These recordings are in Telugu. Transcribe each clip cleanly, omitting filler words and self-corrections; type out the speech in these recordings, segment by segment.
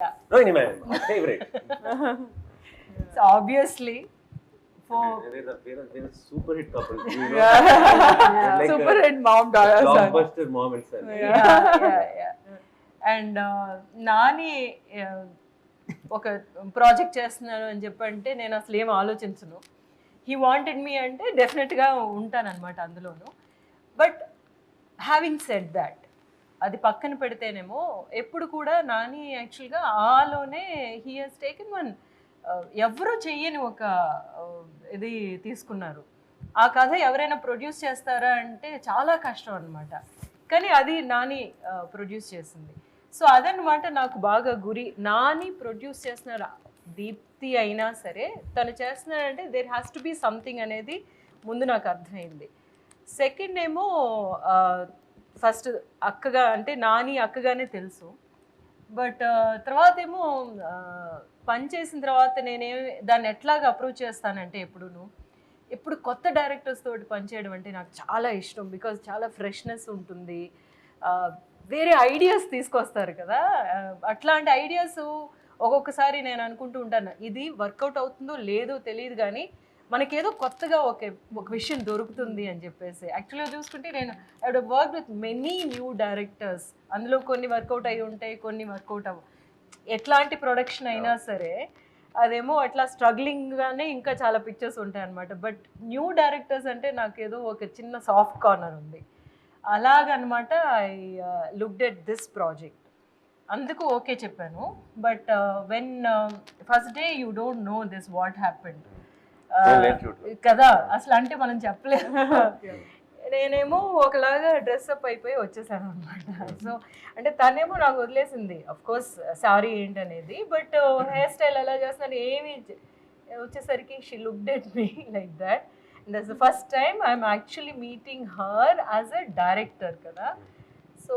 Yeah. Rohini ma'am, my favorite. So obviously, for We're a super hit couple. You know? Yeah. Like Super hit mom daughter son. blockbuster mom and son. yeah. And Nani ఒక ప్రాజెక్ట్ చేస్తున్నాను అని చెప్పంటే నేను అసలు ఏం ఆలోచించను. హీ వాంటెడ్ మీ అంటే డెఫినెట్గా ఉంటానన్నమాట అందులోను. బట్ హ్యావింగ్ సెడ్ దాట్, అది పక్కన పెడితేనేమో ఎప్పుడు కూడా నాని యాక్చువల్గా ఆలోనే హీ హాజ్ టేకెన్ వన్ ఎవరు చెయ్యని ఒక ఇది తీసుకున్నారు. ఆ కథ ఎవరైనా ప్రొడ్యూస్ చేస్తారా అంటే చాలా కష్టం అనమాట. కానీ అది నాని ప్రొడ్యూస్ చేసింది. సో అదనమాట నాకు బాగా గురి. నాని ప్రొడ్యూస్ చేస్తున్నారు, దీప్తి అయినా సరే తను చేస్తున్నాడంటే there has to be something అనేది ముందు నాకు అర్థమైంది. సెకండ్ ఏమో ఫస్ట్ అక్కగా అంటే నాని అక్కగానే తెలుసు. బట్ తర్వాత ఏమో పని చేసిన తర్వాత నేనేమి దాన్ని ఎట్లాగా అప్రోచ్ చేస్తానంటే ఎప్పుడు కొత్త డైరెక్టర్స్ తోటి పనిచేయడం అంటే నాకు చాలా ఇష్టం. బికాజ్ చాలా ఫ్రెష్నెస్ ఉంటుంది, వేరే ఐడియాస్ తీసుకొస్తారు కదా. అట్లాంటి ఐడియాస్ ఒక్కొక్కసారి నేను అనుకుంటూ ఉంటాను ఇది వర్కౌట్ అవుతుందో లేదో తెలియదు, కానీ మనకేదో కొత్తగా ఒక విషయం దొరుకుతుంది అని చెప్పేసి. యాక్చువల్గా చూసుకుంటే నేను I wood work with many new directors. అందులో కొన్ని వర్కౌట్ అయి ఉంటాయి, కొన్ని వర్కౌట్ అవ్వ. ఎట్లాంటి ప్రొడక్షన్ అయినా సరే అదేమో అట్లా స్ట్రగ్లింగ్గానే ఇంకా చాలా పిక్చర్స్ ఉంటాయి అన్నమాట. బట్ న్యూ డైరెక్టర్స్ అంటే నాకేదో ఒక చిన్న సాఫ్ట్ కార్నర్ ఉంది. అలాగనమాట I looked at this project. అందుకు ఓకే చెప్పాను. But when first day you don't know this what happened కదా, అసలు అంటే మనం చెప్పలేదు. నేనేమో ఒకలాగా డ్రెస్అప్ అయిపోయి వచ్చేసాను అనమాట. సో అంటే తనేమో నాకు వదిలేసింది అఫ్ కోర్స్ సారీ ఏంటనేది. బట్ హెయిర్ స్టైల్ ఎలా చేస్తున్నారు ఏమి వచ్చేసరికి she looked at me like that. And that's the first time I'm actually meeting her as a director కదా. So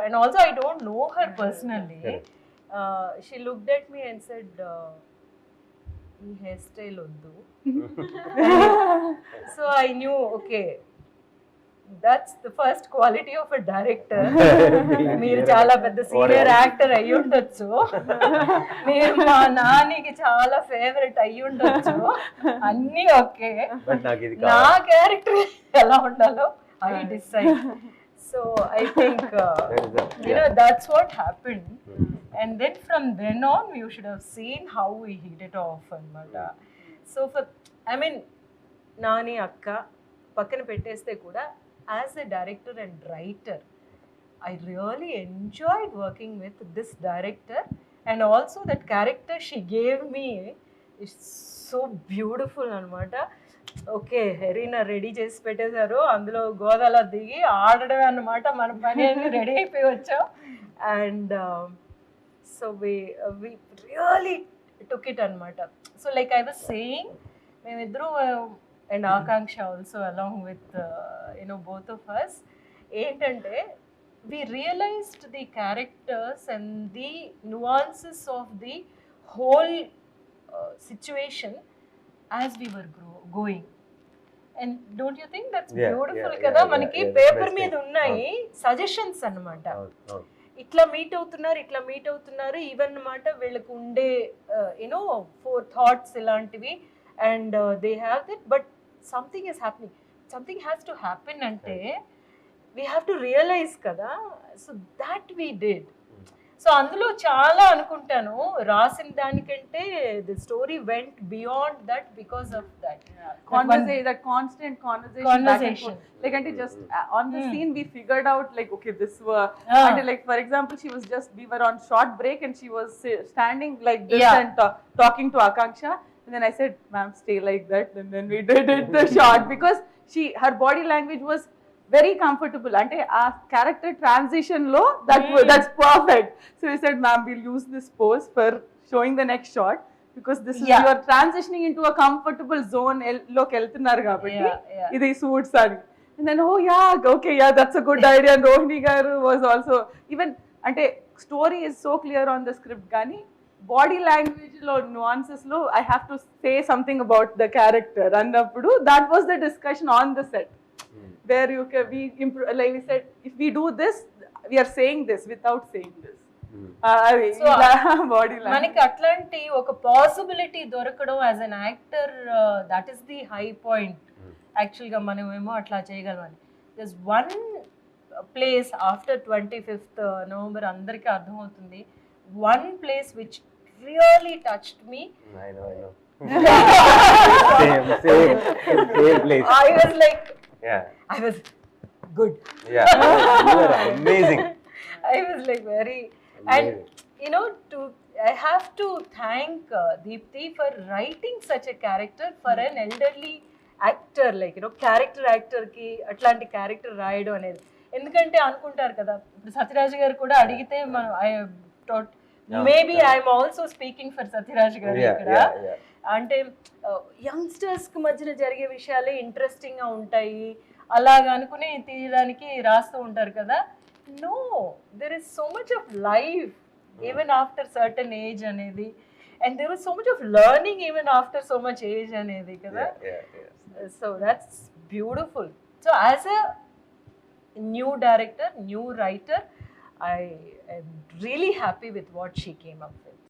and also I don't know her personally. She looked at me and said ఈ హెయిర్ స్టైల్ వద్దు. So I knew okay that's the first quality of a director. మీరు చాలా పెద్ద సీనియర్ యాక్టర్ అయ్యి ఉండొచ్చు, మీరు మా నానికి చాలా ఫేవరెట్ అయ్యి ఉండొచ్చు, అన్నీ ఓకే, నా క్యారెక్టర్ ఎలా ఉండాలో I decide. So I think that's what happened. And then from then on you should have seen how we hit it off anamata. So for I mean nani akka pakkana petteste kuda as a director and writer I really enjoyed working with this director. And also that character she gave me is so beautiful anamata. Okay హెరీనా రెడీ చేసి పెట్టేశారు, అందులో గోదాలో దిగి ఆడడం అన్నమాట. మన పని అన్ని రెడీ అయిపోయి వచ్చాం. And so we really took it అనమాట. So like I was saying మేమిద్దరూ and Akanksha also along with both of us ఏంటంటే we realized the characters and the nuances of the whole situation as we were going. And don't you think that's beautiful kada? Manaki paper మీద ఉన్నాయి సజెషన్స్ అన్నమాట. ఇట్లా మీట్ అవుతున్నారు ఈవెన్ అన్నమాట. వీళ్ళకు ఉండే ఫోర్ థాట్స్ ఇలాంటివి and they have it. But something is happening, something has to happen అంటే వీ హ్యావ్ టు రియలైజ్ కదా. So that we did. So అందులో చాలా అనుకుంటాను రాసిన దానికంటే the story went beyond that because of that That constant conversation. Like and just on the scene we figured out like okay this and like for example we were on short break and she was standing like this and talking to Akanksha, and then I said ma'am stay like that, and then we did it the shot because her body language was very comfortable ante aa character transition lo that's perfect. So we said ma'am we'll use this pose for showing the next shot because this is you are transitioning into a comfortable zone loki eltunnaru kabatti idi suits ani. And then oh yeah okay yeah that's a good idea. And Rohini garu was also even ante story is so clear on the script gani body language lo nuances lo I have to say something about the character annappudu that was the discussion on the set. Where like we said if we do this we are saying this without saying this. Body మనకి అట్లాంటి ఒక పాసిబిలిటీ దొరకడం as an actor, that is the high point. యాక్చువల్గా మనమేమో అట్లా చేయగలమని. This one place after 25th November అందరికీ అర్థమవుతుంది. One place which really touched me. I know. Same place. I was like, Yeah. I was good. Yeah. You are amazing. I was like very, and you know, I have to thank Deepthi for writing such a character for an elderly actor, like you know, character actor కి అట్లాంటి క్యారెక్టర్ రాయడం అనేది. ఎందుకంటే అనుకుంటారు కదా, ఇప్పుడు సత్యరాజ్ గారు కూడా అడిగితే మనం maybe I'm also speaking for Sathyaraj గారు ఇక్కడ. అంటే యంగ్స్టర్స్ కి మధ్యన జరిగే విషయాలే ఇంట్రెస్టింగ్ గా ఉంటాయి అలాగా అనుకుని తీయడానికి రాస్తూ ఉంటారు కదా. No, there is so much of life even after certain age అనేది, and there is so much of learning even after so much age అనేది కదా. So that's beautiful. So as a new director, new writer, I am really happy with what she came up with.